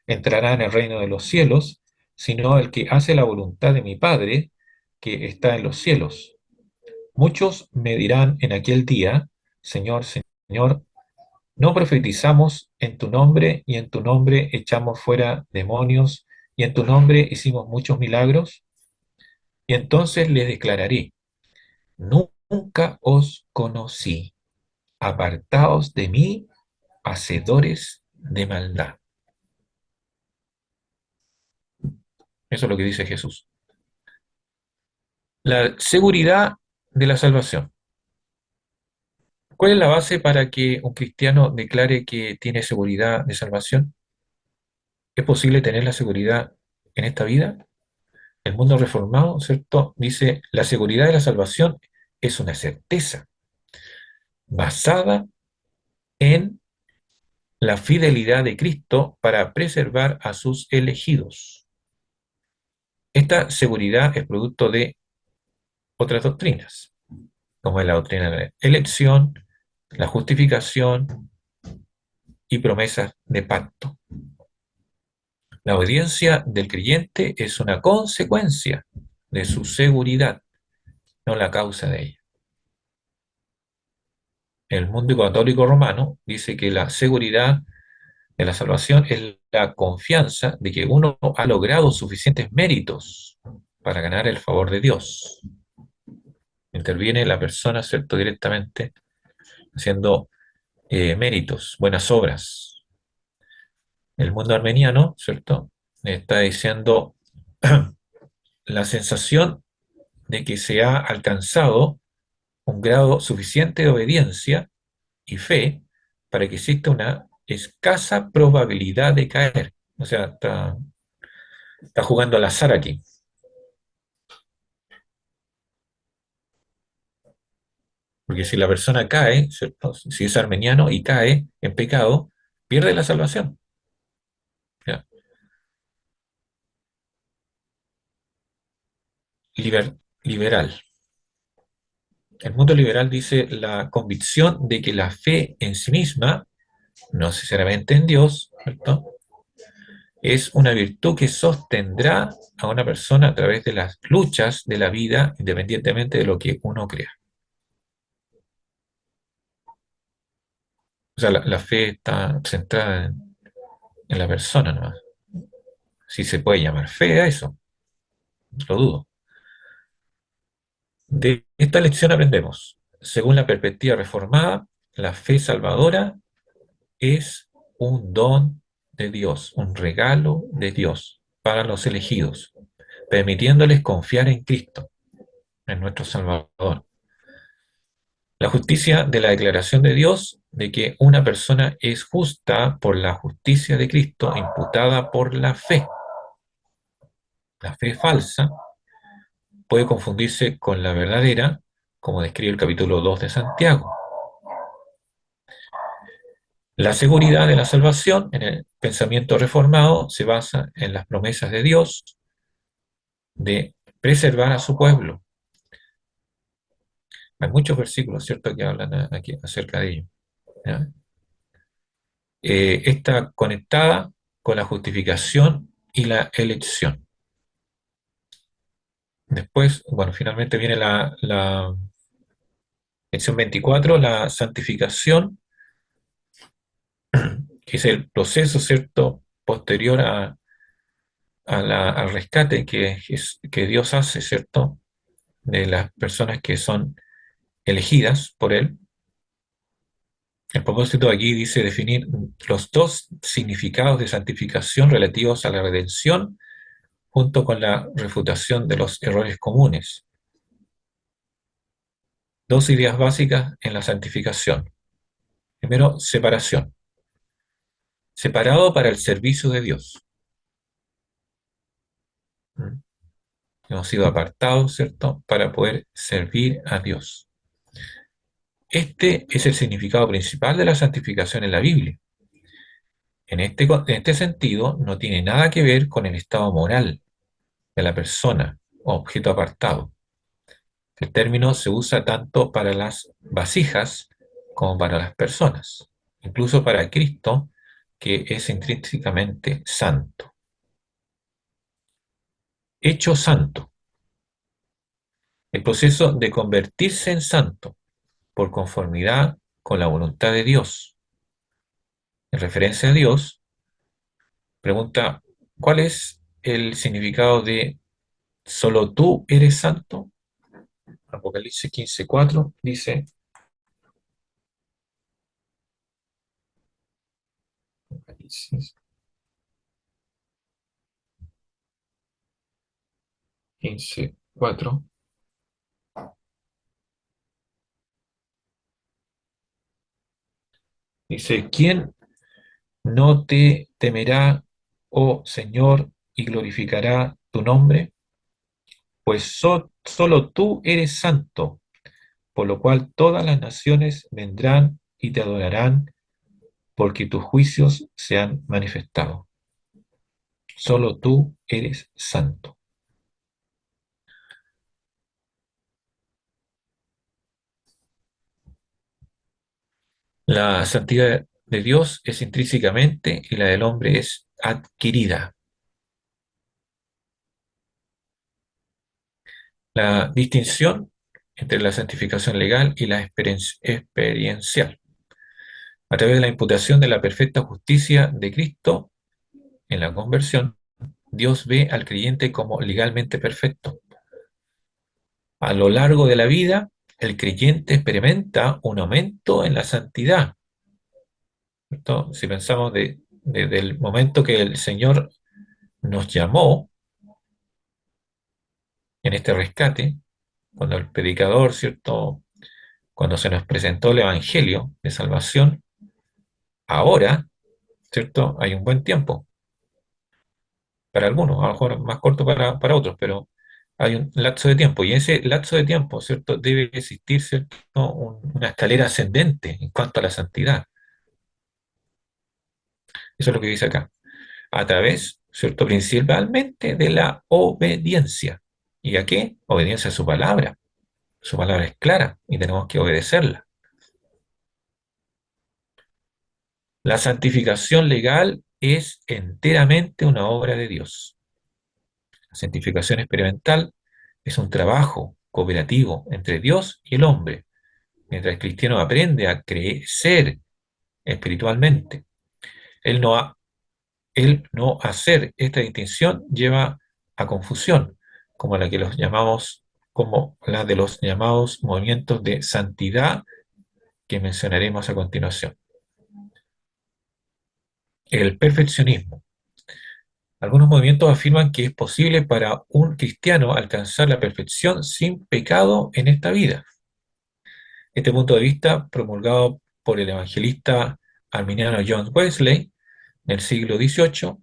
entrará en el reino de los cielos, sino el que hace la voluntad de mi Padre que está en los cielos. Muchos me dirán en aquel día, Señor, Señor, ¿no profetizamos en tu nombre y en tu nombre echamos fuera demonios y en tu nombre hicimos muchos milagros, y entonces les declararé, nunca os conocí, apartaos de mí, hacedores de maldad. Eso es lo que dice Jesús. La seguridad de la salvación. ¿Cuál es la base para que un cristiano declare que tiene seguridad de salvación? ¿Es posible tener la seguridad en esta vida? El mundo reformado, ¿cierto? Dice, la seguridad de la salvación es una certeza basada en la fidelidad de Cristo para preservar a sus elegidos. Esta seguridad es producto de otras doctrinas, como es la doctrina de la elección, la justificación y promesas de pacto. La obediencia del creyente es una consecuencia de su seguridad, no la causa de ella. El mundo católico romano dice que la seguridad de la salvación es la confianza de que uno ha logrado suficientes méritos para ganar el favor de Dios. Interviene la persona, ¿cierto?, directamente haciendo méritos, buenas obras. El mundo armeniano, ¿cierto?, está diciendo la sensación de que se ha alcanzado un grado suficiente de obediencia y fe para que exista una escasa probabilidad de caer. O sea, está jugando al azar aquí. Porque si la persona cae, ¿cierto? Si es armeniano y cae en pecado, pierde la salvación. ¿Ya? Liberal. El mundo liberal dice la convicción de que la fe en sí misma, no necesariamente en Dios, ¿cierto?, es una virtud que sostendrá a una persona a través de las luchas de la vida, independientemente de lo que uno crea. O sea, la fe está centrada en la persona nomás. Si se puede llamar fe a eso, lo dudo. De esta lección aprendemos, según la perspectiva reformada, la fe salvadora es un don de Dios, un regalo de Dios para los elegidos, permitiéndoles confiar en Cristo, en nuestro Salvador. La justicia de la declaración de Dios de que una persona es justa por la justicia de Cristo imputada por la fe. La fe falsa puede confundirse con la verdadera, como describe el capítulo 2 de Santiago. La seguridad de la salvación en el pensamiento reformado se basa en las promesas de Dios de preservar a su pueblo. Hay muchos versículos, ¿cierto?, que hablan aquí acerca de ello. ¿Ya? Está conectada con la justificación y la elección. Después, bueno, finalmente viene la lección 24, la santificación, que es el proceso, ¿cierto?, posterior al rescate que Dios hace, ¿cierto?, de las personas que son elegidas por Él. El propósito aquí dice definir los dos significados de santificación relativos a la redención junto con la refutación de los errores comunes. Dos ideas básicas en la santificación. Primero, separación. Separado para el servicio de Dios. ¿Mm? Hemos sido apartados, ¿cierto?, para poder servir a Dios. Este es el significado principal de la santificación en la Biblia. En este sentido, no tiene nada que ver con el estado moral de la persona o objeto apartado. El término se usa tanto para las vasijas como para las personas, incluso para Cristo, que es intrínsecamente santo. Hecho santo. El proceso de convertirse en santo por conformidad con la voluntad de Dios. En referencia a Dios, pregunta, ¿cuál es el significado de solo tú eres santo? Apocalipsis 15:4 dice, Apocalipsis 15:4, dice, ¿quién no te temerá, oh Señor, y glorificará tu nombre? Pues solo tú eres santo, por lo cual todas las naciones vendrán y te adorarán, porque tus juicios se han manifestado. Solo tú eres santo. La santidad de Dios es intrínsecamente y la del hombre es adquirida. La distinción entre la santificación legal y la experiencial. A través de la imputación de la perfecta justicia de Cristo en la conversión, Dios ve al creyente como legalmente perfecto. A lo largo de la vida, el creyente experimenta un aumento en la santidad. ¿Cierto? Si pensamos desde el momento que el Señor nos llamó en este rescate, cuando el predicador, ¿cierto? Cuando se nos presentó el Evangelio de salvación, ahora, ¿cierto? Hay un buen tiempo para algunos, a lo mejor más corto para otros, pero hay un lapso de tiempo y ese lapso de tiempo, ¿cierto? Debe existir, ¿cierto? Una escalera ascendente en cuanto a la santidad. Eso es lo que dice acá. A través, ¿cierto? Principalmente de la obediencia. ¿Y a qué? Obediencia a su palabra. Su palabra es clara y tenemos que obedecerla. La santificación legal es enteramente una obra de Dios. La santificación experimental es un trabajo cooperativo entre Dios y el hombre, mientras el cristiano aprende a crecer espiritualmente. El no, el no hacer esta distinción lleva a confusión, como la que los llamamos, como la de los llamados movimientos de santidad que mencionaremos a continuación. El perfeccionismo. Algunos movimientos afirman que es posible para un cristiano alcanzar la perfección sin pecado en esta vida. Este punto de vista, promulgado por el evangelista arminiano John Wesley en el siglo XVIII,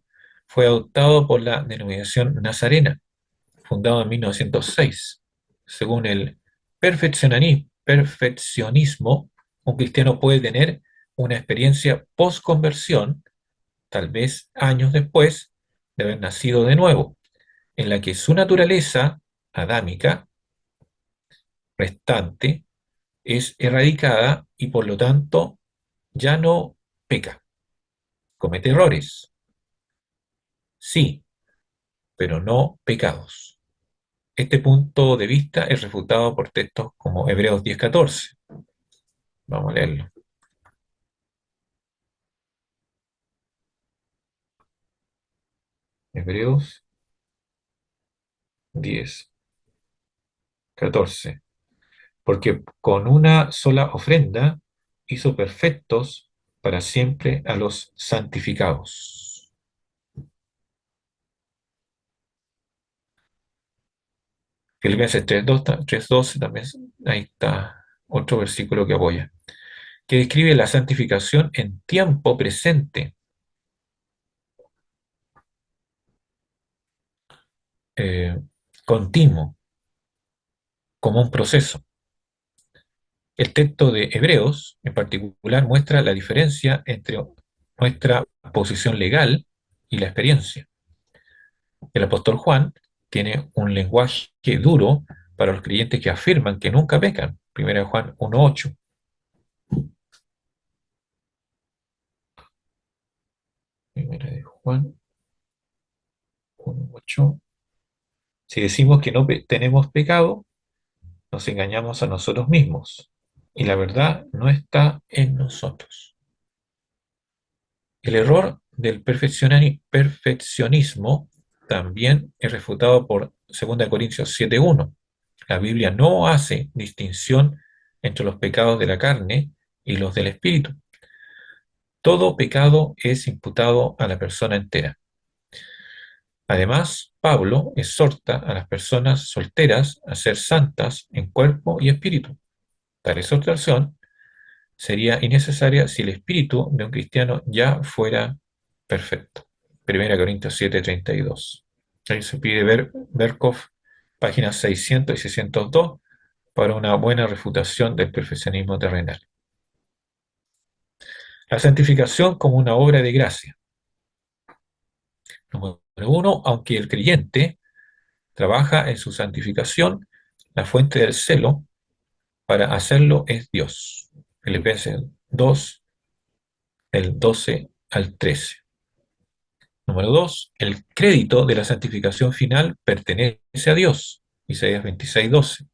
fue adoptado por la denominación nazarena, fundada en 1906. Según el perfeccionismo, un cristiano puede tener una experiencia post-conversión, tal vez años después de haber nacido de nuevo, en la que su naturaleza adámica restante es erradicada y por lo tanto ya no peca. Comete errores, sí, pero no pecados. Este punto de vista es refutado por textos como Hebreos 10:14. Vamos a leerlo. Hebreos 10:14. Porque con una sola ofrenda hizo perfectos para siempre a los santificados. Filipenses 3:12 también, ahí está otro versículo que apoya, que describe la santificación en tiempo presente, eh, continuo, como un proceso. El texto de Hebreos, en particular, muestra la diferencia entre nuestra posición legal y la experiencia. El apóstol Juan tiene un lenguaje duro para los creyentes que afirman que nunca pecan. Primera de Juan 1:8. Primera de Juan 1:8. Si decimos que no tenemos pecado, nos engañamos a nosotros mismos y la verdad no está en nosotros. El error del perfeccionismo también es refutado por 2 Corintios 7:1. La Biblia no hace distinción entre los pecados de la carne y los del espíritu. Todo pecado es imputado a la persona entera. Además, Pablo exhorta a las personas solteras a ser santas en cuerpo y espíritu. Tal exhortación sería innecesaria si el espíritu de un cristiano ya fuera perfecto. 1 Corintios 7:32. Ahí se pide ver Berkhoff, páginas 600 y 602, para una buena refutación del perfeccionismo terrenal. La santificación como una obra de gracia. Número uno, aunque el creyente trabaja en su santificación, la fuente del celo para hacerlo es Dios. Filipenses 2, del 12 al 13. Número 2, el crédito de la santificación final pertenece a Dios. Isaías 26:12.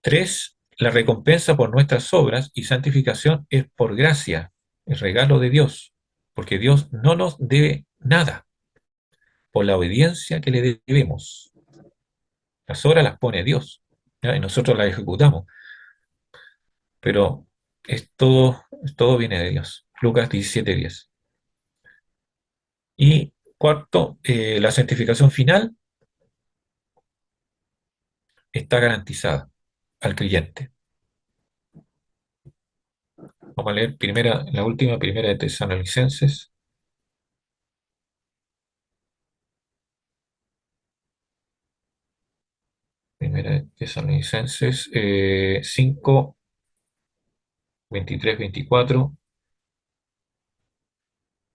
3, la recompensa por nuestras obras y santificación es por gracia, el regalo de Dios, porque Dios no nos debe nada por la obediencia que le debemos. Las obras las pone Dios, ¿ya? Y nosotros las ejecutamos, pero todo viene de Dios. Lucas 17:10. Y cuarto, la santificación final está garantizada al creyente. Vamos a leer la última, primera de Tesalonicenses, primera de Tesalonicenses 5, 23, 24.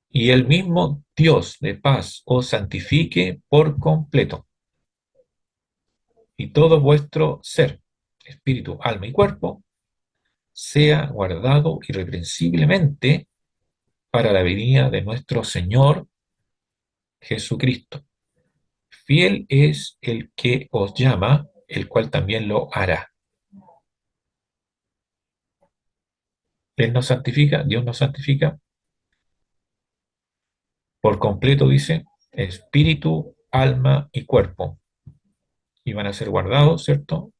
Y el mismo Dios de paz os santifique por completo, y todo vuestro ser, espíritu, alma y cuerpo, sea guardado irreprensiblemente para la venida de nuestro Señor Jesucristo. Fiel es el que os llama, el cual también lo hará. Él nos santifica, Dios nos santifica por completo, dice, espíritu, alma y cuerpo. Y van a ser guardados, ¿cierto?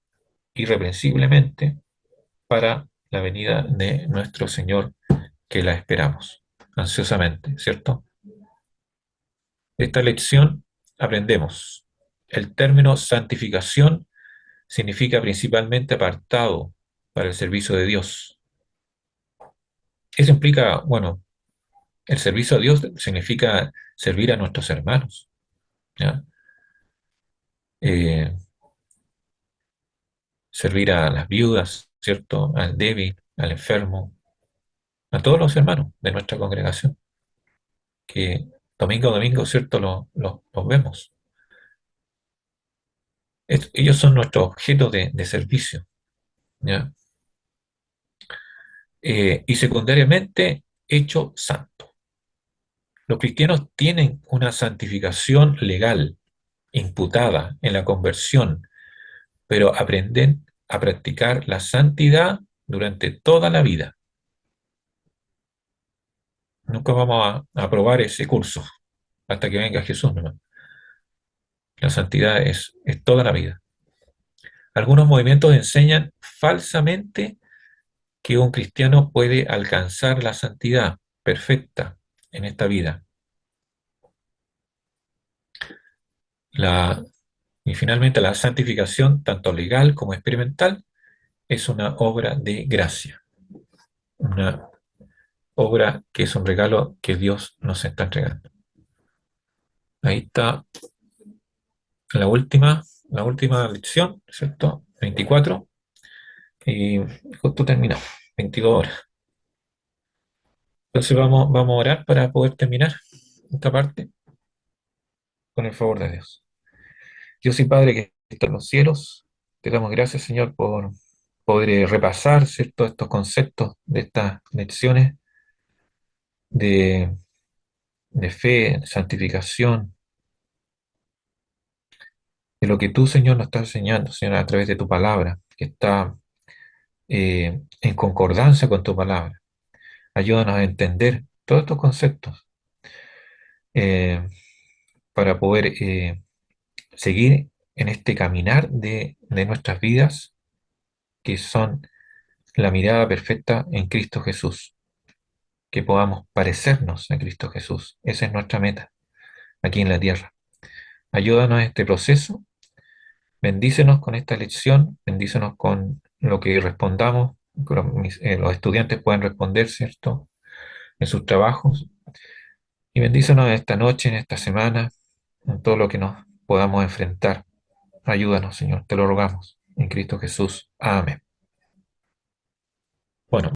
Irreprensiblemente para la venida de nuestro Señor, que la esperamos ansiosamente, ¿cierto? De esta lección aprendemos. El término santificación significa principalmente apartado para el servicio de Dios. Eso implica, bueno, el servicio a Dios significa servir a nuestros hermanos, ¿ya? Eh, Servir a las viudas, ¿cierto? Al débil, al enfermo, a todos los hermanos de nuestra congregación, que domingo a domingo, ¿cierto? Los vemos. Ellos son nuestro objeto de servicio, ¿ya? Y secundariamente, hecho santo. Los cristianos tienen una santificación legal imputada en la conversión, pero aprenden a practicar la santidad durante toda la vida. Nunca vamos a aprobar ese curso hasta que venga Jesús, ¿no? La santidad es toda la vida. Algunos movimientos enseñan falsamente que un cristiano puede alcanzar la santidad perfecta en esta vida. La, y finalmente la santificación, tanto legal como experimental, es una obra de gracia, una obra que es un regalo que Dios nos está entregando. Ahí está la última lección, ¿cierto? 24, y justo terminó, 22 horas. Entonces vamos a orar para poder terminar esta parte con el favor de Dios. Dios y Padre que está en los cielos, te damos gracias, Señor, por poder repasar, ¿cierto?, estos conceptos de estas lecciones de, de fe, santificación, de lo que tú, Señor, nos estás enseñando, Señor, a través de tu palabra, que está en concordancia con tu palabra. Ayúdanos a entender todos estos conceptos, eh, para poder seguir en este caminar de nuestras vidas, que son la mirada perfecta en Cristo Jesús, que podamos parecernos a Cristo Jesús. Esa es nuestra meta aquí en la tierra. Ayúdanos en este proceso, bendícenos con esta lección, bendícenos con lo que respondamos, que los estudiantes puedan responder, ¿cierto?, en sus trabajos, y bendícenos esta noche, en esta semana, en todo lo que nos podamos enfrentar. Ayúdanos, Señor, te lo rogamos, en Cristo Jesús. Amén. Bueno.